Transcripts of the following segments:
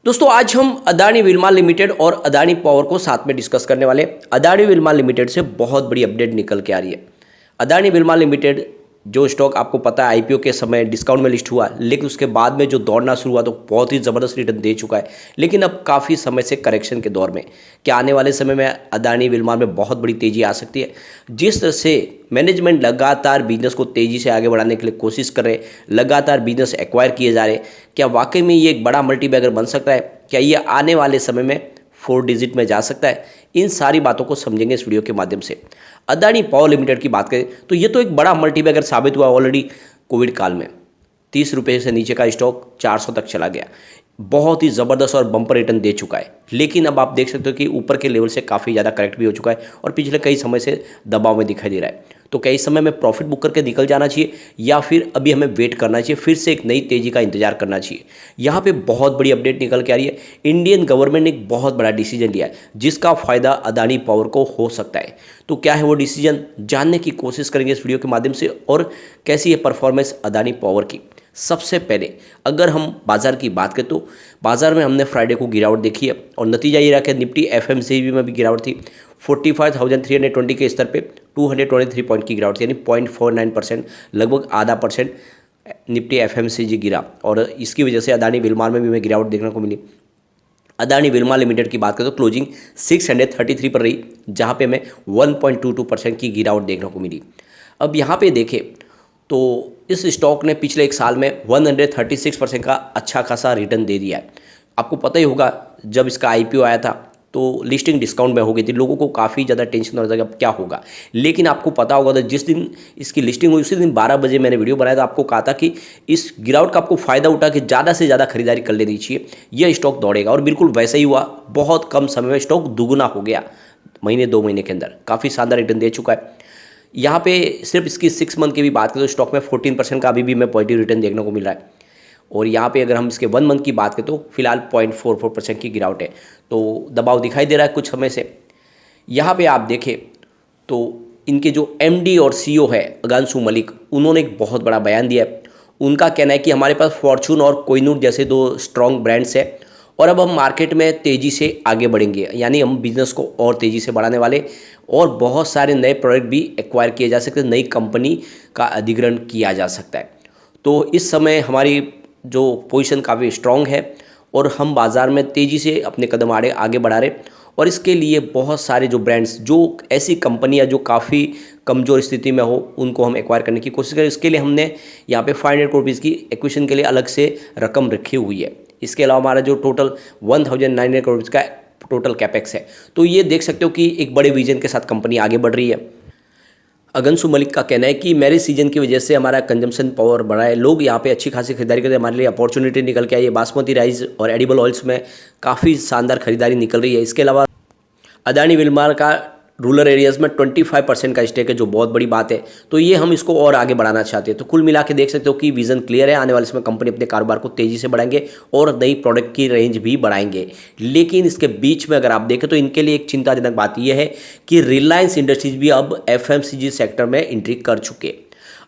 दोस्तों आज हम अदानी विल्मा लिमिटेड और अदानी पावर को साथ में डिस्कस करने वाले। अदानी विल्मा लिमिटेड से बहुत बड़ी अपडेट निकल के आ रही है। अदानी विल्मा लिमिटेड जो स्टॉक आपको पता है आईपीओ के समय डिस्काउंट में लिस्ट हुआ, लेकिन उसके बाद में जो दौड़ना शुरू हुआ तो बहुत ही ज़बरदस्त रिटर्न दे चुका है। लेकिन अब काफ़ी समय से करेक्शन के दौर में, क्या आने वाले समय में अदानी विल्मा में बहुत बड़ी तेज़ी आ सकती है। जिस तरह से मैनेजमेंट लगातार बिजनेस को तेज़ी से आगे बढ़ाने के लिए कोशिश कर रहे, लगातार बिजनेस एक्वायर किए जा रहे, क्या वाकई में ये एक बड़ा मल्टीबैगर बन सकता है? क्या ये आने वाले समय में 4 डिजिट में जा सकता है? इन सारी बातों को समझेंगे इस वीडियो के माध्यम से। अदानी पावर लिमिटेड की बात करें तो ये तो एक बड़ा मल्टीबैगर साबित हुआ ऑलरेडी। कोविड काल में 30 रुपये से नीचे का स्टॉक 400 तक चला गया, बहुत ही ज़बरदस्त और बम्पर रिटर्न दे चुका है। लेकिन अब आप देख सकते हो कि ऊपर के लेवल से काफ़ी ज़्यादा करेक्ट भी हो चुका है और पिछले कई समय से दबाव में दिखाई दे रहा है। तो क्या इस समय में प्रॉफिट बुक करके निकल जाना चाहिए या फिर अभी हमें वेट करना चाहिए, फिर से एक नई तेज़ी का इंतजार करना चाहिए? यहाँ पे बहुत बड़ी अपडेट निकल के आ रही है। इंडियन गवर्नमेंट ने एक बहुत बड़ा डिसीजन लिया है जिसका फ़ायदा अदानी पावर को हो सकता है। तो क्या है वो डिसीजन, जानने की कोशिश करेंगे इस वीडियो के माध्यम से। और कैसी है परफॉर्मेंस अदानी पावर की। सबसे पहले अगर हम बाजार की बात करें तो बाजार में हमने फ्राइडे को गिरावट देखी है और नतीजा ये रहा कि निफ्टी एफएमसीजी में भी गिरावट थी। 45,320 के स्तर पे 223 पॉइंट की गिरावट थी, यानी 0.49%, लगभग आधा परसेंट निफ्टी एफएमसीजी गिरा। और इसकी वजह से अदानी विल्मा में भी हमें गिरावट देखने को मिली। अदानी विल्मा लिमिटेड की बात करें तो क्लोजिंग 633 पर रही, जहाँ पे हमें 1.22% की गिरावट देखने को मिली। अब यहाँ पे देखें तो इस स्टॉक ने पिछले एक साल में 136% का अच्छा खासा रिटर्न दे दिया है। आपको पता ही होगा जब इसका आईपीओ आया था तो लिस्टिंग डिस्काउंट में हो गई थी, लोगों को काफ़ी ज़्यादा टेंशन हो रहा था कि अब क्या होगा। लेकिन आपको पता होगा तो जिस दिन इसकी लिस्टिंग हुई उसी दिन 12 बजे मैंने वीडियो बनाया था, आपको कहा था कि इस गिरावट का आपको फ़ायदा उठा के ज़्यादा से ज़्यादा खरीदारी कर लेनी चाहिए, यह स्टॉक दौड़ेगा। और बिल्कुल वैसा ही हुआ, बहुत कम समय में स्टॉक दुगुना हो गया, महीने 2 महीने के अंदर काफ़ी शानदार रिटर्न दे चुका है। यहाँ पे सिर्फ इसकी 6 मंथ की भी बात करें तो स्टॉक में 14% का अभी भी हमें पॉजिटिव रिटर्न देखने को मिल रहा है। और यहाँ पे अगर हम इसके 1 मंथ की बात करें तो फिलहाल 0.44% की गिरावट है, तो दबाव दिखाई दे रहा है कुछ समय से। यहाँ पे आप देखें तो इनके जो एमडी और सीईओ है अगांशु मलिक, उन्होंने एक बहुत बड़ा बयान दिया है। उनका कहना है कि हमारे पास फॉर्चून और कोहिनूर जैसे 2 स्ट्रॉन्ग ब्रांड्स है और अब हम मार्केट में तेज़ी से आगे बढ़ेंगे, यानी हम बिज़नेस को और तेज़ी से बढ़ाने वाले और बहुत सारे नए प्रोडक्ट भी एक्वायर किए जा सकते हैं, नई कंपनी का अधिग्रहण किया जा सकता है। तो इस समय हमारी जो पोजीशन काफ़ी स्ट्रॉन्ग है और हम बाज़ार में तेज़ी से अपने कदम आगे बढ़ा रहे। और इसके लिए बहुत सारे जो ब्रांड्स, जो ऐसी कंपनियां जो काफ़ी कमज़ोर स्थिति में हो, उनको हम एक्वायर करने की कोशिश करें। इसके लिए हमने यहाँ पे 500 करोड़ रुपीज़ की एक्विजिशन के लिए अलग से रकम रखी हुई है। इसके अलावा हमारा जो टोटल 1900 करोड़ रुपीज़ का टोटल कैपेक्स है। तो ये देख सकते हो कि एक बड़े विजन के साथ कंपनी आगे बढ़ रही है। अगंशु मलिक का कहना है कि मैरिज सीजन की वजह से हमारा कंजम्पशन पावर बढ़ा है, लोग यहाँ पे अच्छी खासी खरीदारी करते हैं, हमारे लिए अपॉर्चुनिटी निकल के आई है। बासमती राइस और एडिबल ऑयल्स में काफ़ी शानदार खरीदारी निकल रही है। इसके अलावा अदानी विल्मा का रूरल एरियाज़ में 25% का स्टेक है, जो बहुत बड़ी बात है। तो ये हम इसको और आगे बढ़ाना चाहते हैं। तो कुल मिला के देख सकते हो कि विज़न क्लियर है। आने वाले समय कंपनी अपने कारोबार को तेज़ी से बढ़ाएंगे और नई प्रोडक्ट की रेंज भी बढ़ाएंगे। लेकिन इसके बीच में अगर आप देखें तो इनके लिए एक चिंताजनक बात यह है कि रिलायंस इंडस्ट्रीज भी अब एफएमसीजी सेक्टर में एंट्री कर चुके।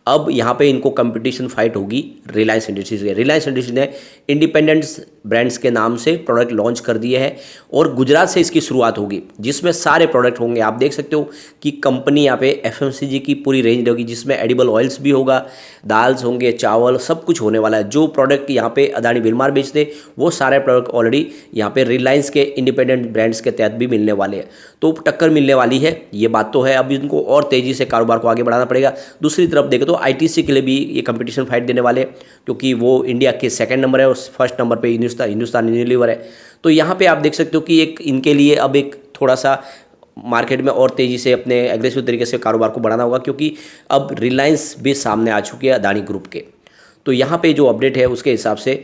अब यहाँ पे इनको कंपटीशन फाइट होगी रिलायंस इंडस्ट्रीज के। रिलायंस इंडस्ट्रीज ने इंडिपेंडेंस ब्रांड्स के नाम से प्रोडक्ट लॉन्च कर दिए हैं और गुजरात से इसकी शुरुआत होगी, जिसमें सारे प्रोडक्ट होंगे। आप देख सकते हो कि कंपनी यहाँ पे एफएमसीजी की पूरी रेंज होगी, जिसमें एडिबल ऑयल्स भी होगा, दाल्स होंगे, चावल, सब कुछ होने वाला है। जो प्रोडक्ट यहाँ पे अदानी विल्मा बेचते वो सारे प्रोडक्ट ऑलरेडी यहाँ पे रिलायंस के इंडिपेंडेंट ब्रांड्स के तहत भी मिलने वाले हैं। तो टक्कर मिलने वाली है, ये बात तो है। अब इनको और तेज़ी से कारोबार को आगे बढ़ाना पड़ेगा। दूसरी तरफ देखें तो आईटीसी के लिए भी ये कंपटीशन फाइट देने वाले, क्योंकि वो इंडिया के 2nd नंबर है और 1st नंबर पे हिंदुस्तान यूनिलीवर है। तो यहाँ पे आप देख सकते हो कि एक इनके लिए अब एक थोड़ा सा मार्केट में और तेज़ी से अपने एग्रेसिव तरीके से कारोबार को बढ़ाना होगा, क्योंकि अब रिलायंस भी सामने आ चुकी है अदानी ग्रुप के। तो यहाँ पे जो अपडेट है उसके हिसाब से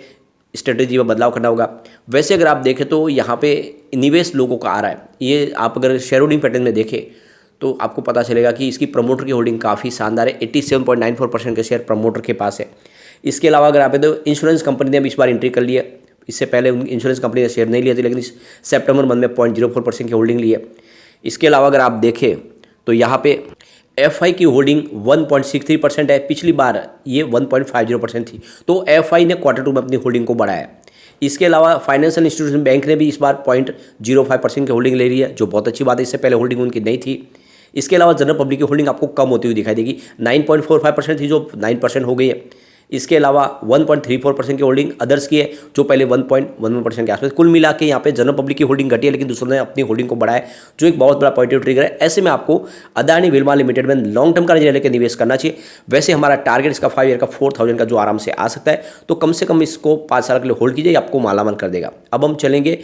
स्ट्रेटेजी में बदलाव करना होगा। वैसे अगर आप देखें तो यहाँ पे निवेश लोगों का आ रहा है। ये आप अगर शेयर होल्डिंग पैटर्न में देखें तो आपको पता चलेगा कि इसकी प्रमोटर की होल्डिंग काफ़ी शानदार है। 87.94% के शेयर प्रमोटर के पास है। इसके अलावा अगर आप तो इंश्योरेंस कंपनी ने भी इस बार एंट्री कर लिया। इससे पहले इंश्योरेंस कंपनी ने शेयर नहीं लिए थे, लेकिन इस सितंबर मंथ में 0.04% की होल्डिंग ली है। इसके अलावा अगर आप देखें तो यहाँ पे एफआई की होल्डिंग 1.63% है। पिछली बार ये 1.50% थी। तो एफआई ने Q2 में अपनी होल्डिंग को बढ़ाया। इसके अलावा फाइनेंशियल इंस्टीट्यूशन बैंक ने भी इस बार 0.05% की होल्डिंग ले रही है, जो बहुत अच्छी बात है। इससे पहले होल्डिंग उनकी नहीं थी। इसके अलावा जनरल पब्लिक की होल्डिंग आपको कम होती हुई दिखाई देगी, 9.45% थी जो 9% हो गई है। इसके अलावा 1.34% की होल्डिंग अदर्स की है, जो पहले 1.11% के आसपास। कुल मिला के यहाँ पे जनरल पब्लिक की होल्डिंग घटी है, लेकिन दूसरों ने अपनी होल्डिंग को बढ़ाया, जो एक बहुत बड़ा पॉजिटिव ट्रिगर है। ऐसे में आपको अदानी विल्मा लिमिटेड में लॉन्ग टर्म का नजरिया लेकर निवेश करना चाहिए। वैसे हमारा टारगेट इसका 5 ईयर का 4000 का जो आराम से आ सकता है, तो कम से कम इसको 5 साल के लिए होल्ड कीजिए, आपको मालामाल कर देगा। अब हम चलेंगे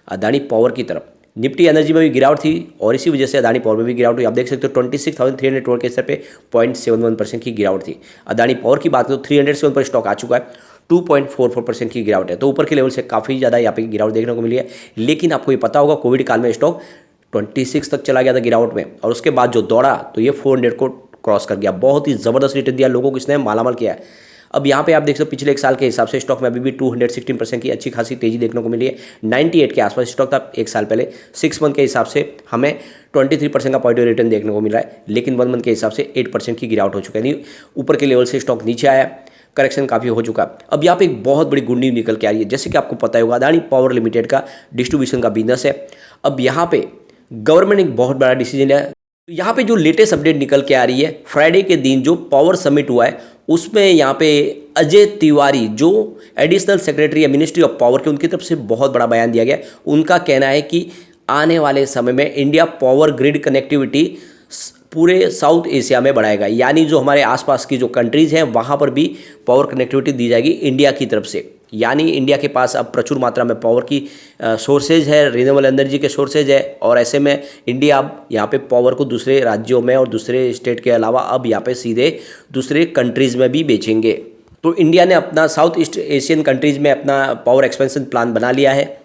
अदानी पावर की तरफ। निफ्टी एनर्जी में भी गिरावट थी और इसी वजह से अदानी पावर में भी गिरावट हुई। आप देख सकते हो 26,300 के स्तर पे 0.71% की गिरावट थी। अदानी पावर की बात करें तो 307 पर स्टॉक आ चुका है, 2.44% की गिरावट है। तो ऊपर के लेवल से काफ़ी ज़्यादा यहाँ पे गिरावट देखने को मिली है। लेकिन आपको ये पता होगा कोविड काल में स्टॉक 26 तक चला गया था गिरावट में, और उसके बाद जो दौड़ा तो ये 400 को क्रॉस कर गया। बहुत ही ज़बरदस्त रिटर्न दिया, लोगों को इसने मालामाल किया है। अब यहाँ पे आप देख सकते हो पिछले एक साल के हिसाब से स्टॉक में अभी भी 216% की अच्छी खासी तेजी देखने को मिली है। 98 के आसपास स्टॉक था एक साल पहले। 6 मंथ के हिसाब से हमें 23% का पॉजिटिव रिटर्न देखने को मिल रहा है, लेकिन 1 मंथ के हिसाब से 8% की गिरावट हो चुका है। यानी ऊपर के लेवल से स्टॉक नीचे आया, करेक्शन काफ़ी हो चुका है। अब यहाँ पे एक बहुत बड़ी गुड न्यूज़ निकल के आ रही है। जैसे कि आपको पता होगा अदानी पावर लिमिटेड का डिस्ट्रीब्यूशन का बिजनेस है। अब यहाँ पे गवर्नमेंट ने एक बहुत बड़ा डिसीजन लिया है। यहाँ पे जो लेटेस्ट अपडेट निकल के आ रही है, फ्राइडे के दिन जो पावर समिट हुआ है उसमें यहाँ पे अजय तिवारी जो एडिशनल सेक्रेटरी है मिनिस्ट्री ऑफ पावर के, उनकी तरफ से बहुत बड़ा बयान दिया गया। उनका कहना है कि आने वाले समय में इंडिया पावर ग्रिड कनेक्टिविटी पूरे साउथ एशिया में बढ़ाएगा, यानी जो हमारे आसपास की जो कंट्रीज़ हैं वहाँ पर भी पावर कनेक्टिविटी दी जाएगी इंडिया की तरफ से। यानी इंडिया के पास अब प्रचुर मात्रा में पावर की सोर्सेज है, रिन्यूएबल एनर्जी के सोर्सेज है, और ऐसे में इंडिया अब यहाँ पे पावर को दूसरे राज्यों में और दूसरे स्टेट के अलावा अब यहाँ पे सीधे दूसरे कंट्रीज़ में भी बेचेंगे। तो इंडिया ने अपना साउथ ईस्ट एशियन कंट्रीज़ में अपना पावर एक्सपेंशन प्लान बना लिया है।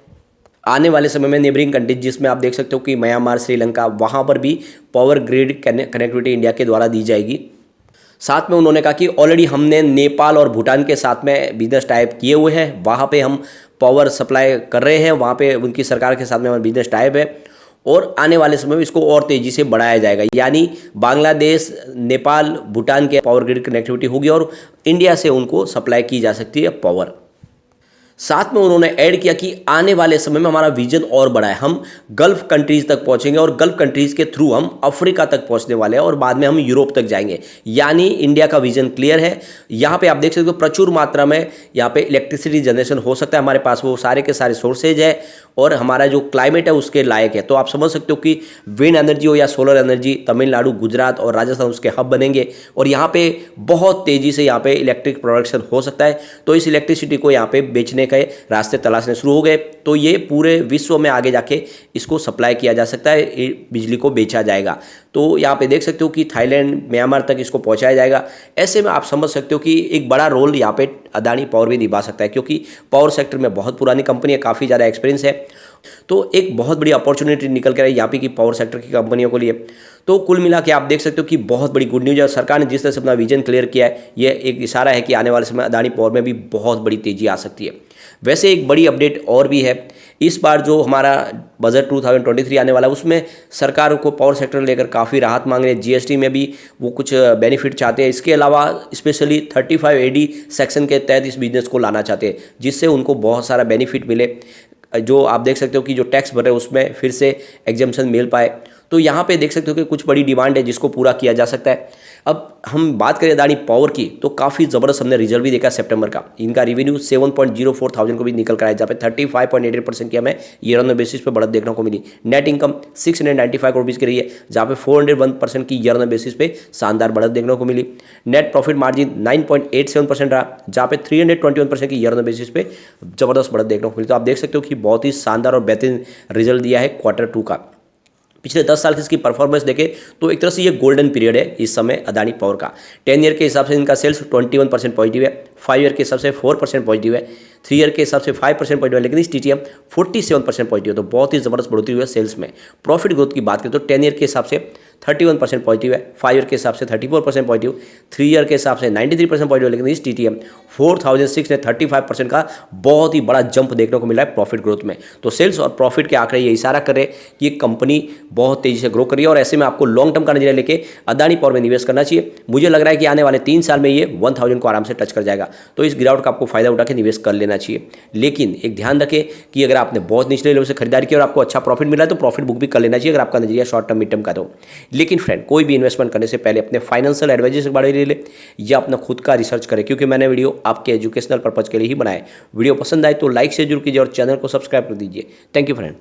आने वाले समय में नेबरिंग कंट्रीज जिसमें आप देख सकते हो कि म्यांमार, श्रीलंका, वहाँ पर भी पावर ग्रिड कनेक्टिविटी इंडिया के द्वारा दी जाएगी। साथ में उन्होंने कहा कि ऑलरेडी हमने नेपाल और भूटान के साथ में बिजनेस टाइप किए हुए हैं, वहाँ पे हम पावर सप्लाई कर रहे हैं, वहाँ पे उनकी सरकार के साथ में हमारा बिजनेस टाइप है, और आने वाले समय में इसको और तेज़ी से बढ़ाया जाएगा। यानी बांग्लादेश, नेपाल, भूटान के पावर ग्रिड कनेक्टिविटी होगी और इंडिया से उनको सप्लाई की जा सकती है पावर। साथ में उन्होंने ऐड किया कि आने वाले समय में हमारा विजन और बड़ा है, हम गल्फ कंट्रीज तक पहुंचेंगे और गल्फ कंट्रीज के थ्रू हम अफ्रीका तक पहुंचने वाले हैं और बाद में हम यूरोप तक जाएंगे। यानी इंडिया का विजन क्लियर है। यहाँ पे आप देख सकते हो प्रचुर मात्रा में यहाँ पे इलेक्ट्रिसिटी जनरेशन हो सकता है, हमारे पास वो सारे के सारे सोर्सेज है और हमारा जो क्लाइमेट है उसके लायक है। तो आप समझ सकते हो कि विंड एनर्जी हो या सोलर एनर्जी, तमिलनाडु, गुजरात और राजस्थान उसके हब बनेंगे और यहाँ पे बहुत तेज़ी से यहाँ पे इलेक्ट्रिक प्रोडक्शन हो सकता है। तो इस इलेक्ट्रिसिटी को यहाँ पे बेचने के रास्ते तलाशने शुरू हो गए, तो ये पूरे विश्व में आगे जाके इसको सप्लाई किया जा सकता है, बिजली को बेचा जाएगा। तो यहाँ पे देख सकते हो कि थाईलैंड, म्यांमार तक इसको पहुँचाया जाएगा। ऐसे में आप समझ सकते हो कि एक बड़ा रोल यहाँ पे अदानी पावर भी निभा सकता है, क्योंकि पावर सेक्टर में बहुत पुरानी कंपनी है, काफ़ी ज़्यादा एक्सपीरियंस है। तो एक बहुत बड़ी अपॉर्चुनिटी निकल कर आई यहाँ पे की पावर सेक्टर की कंपनियों के लिए। तो कुल मिला के आप देख सकते हो कि बहुत बड़ी गुड न्यूज़ है। सरकार ने जिस तरह से अपना विजन क्लियर किया है, ये एक इशारा है कि आने वाले समय अदानी पावर में भी बहुत बड़ी तेज़ी आ सकती है। वैसे एक बड़ी अपडेट और भी है, इस बार जो हमारा बजट 2023 आने वाला है उसमें सरकार को पावर सेक्टर लेकर काफ़ी राहत मांग रही है। जीएसटी में भी वो कुछ बेनिफिट चाहते हैं। इसके अलावा स्पेशली 35AD सेक्शन के तहत इस बिजनेस को लाना चाहते हैं, जिससे उनको बहुत सारा बेनिफिट मिले। जो आप देख सकते हो कि जो टैक्स भर रहे हैं उसमें फिर से एग्जम्पशन मिल पाए। तो यहाँ पे देख सकते हो कि कुछ बड़ी डिमांड है जिसको पूरा किया जा सकता है। अब हम बात करें अदानी पावर की, तो काफ़ी ज़बरदस्त हमने रिजल्ट भी देखा सितंबर का। इनका रेवेन्यू 7.04 थाउजेंड को भी निकल कर आया, जहाँ पे 35.88% की हमें ईयर ऑन बेसिस पे बढ़त देखने को मिली। नेट इनकम 695 करोड़ रुपीज़ की रही है, जहाँ पे 401% की ईयर ऑन बेसिस पे शानदार बढ़त देखने को मिली। नेट प्रॉफिट मार्जिन 9.87% रहा, जहाँ पे 321% की ईयर ऑन बेसिस पे ज़बरदस्त बढ़त देखने को मिली। तो आप देख सकते हो कि बहुत ही शानदार और बेहतरीन रिजल्ट दिया है Q2 का। पिछले 10 साल की इसकी परफॉर्मेंस देखें तो एक तरह से ये गोल्डन पीरियड है इस समय अदानी पावर का। 10 ईयर के हिसाब से इनका सेल्स 21% पॉजिटिव है, 5 ईयर के हिसाब से 4% पॉजिटिव है, 3 ईयर के हिसाब से 5% पॉजिटिव है, लेकिन इस TTM 47% पॉजिटिव है। तो बहुत ही ज़बरदस्त बढ़ोतरी हुई है सेल्स में। प्रॉफिट ग्रोथ की बात करें तो 10 ईयर के हिसाब से 31% पॉजिटिव है, 5 ईयर के हिसाब से 34% पॉजिटिव, 3 ईयर के हिसाब से 93% पॉजिटिव। लेकिन इस TTM 4006 ने 35% का बहुत ही बड़ा जंप देखने को मिला है प्रॉफिट ग्रोथ में। तो सेल्स और प्रॉफिट के आंकड़े ये इशारा कर रहे हैं कि ये कंपनी बहुत तेजी से ग्रो कर रही है और ऐसे में आपको लॉन्ग टर्म का नजरिया लेके अदानी पावर में निवेश करना चाहिए। मुझे लग रहा है कि आने वाले 3 साल में ये 1000 को आराम से टच कर जाएगा, तो इस गिरावट का आपको फायदा उठा के निवेश कर लेना चाहिए। लेकिन एक ध्यान रखें कि अगर आपने बहुत निचले लेवल से खरीदारी की और आपको अच्छा प्रॉफिट मिला है तो प्रॉफिट बुक भी कर लेना चाहिए अगर आपका नजरिया शॉर्ट टर्म मिड टर्म का तो। लेकिन फ्रेंड, कोई भी इन्वेस्टमेंट करने से पहले अपने फाइनेंशियल एडवाइजर से बारे में ले ले या अपना खुद का रिसर्च करें, क्योंकि मैंने वीडियो आपके एजुकेशनल पर्पज के लिए ही बनाए। वीडियो पसंद आए तो लाइक से जरूर कीजिए और चैनल को सब्सक्राइब कर दीजिए। Thank you friend.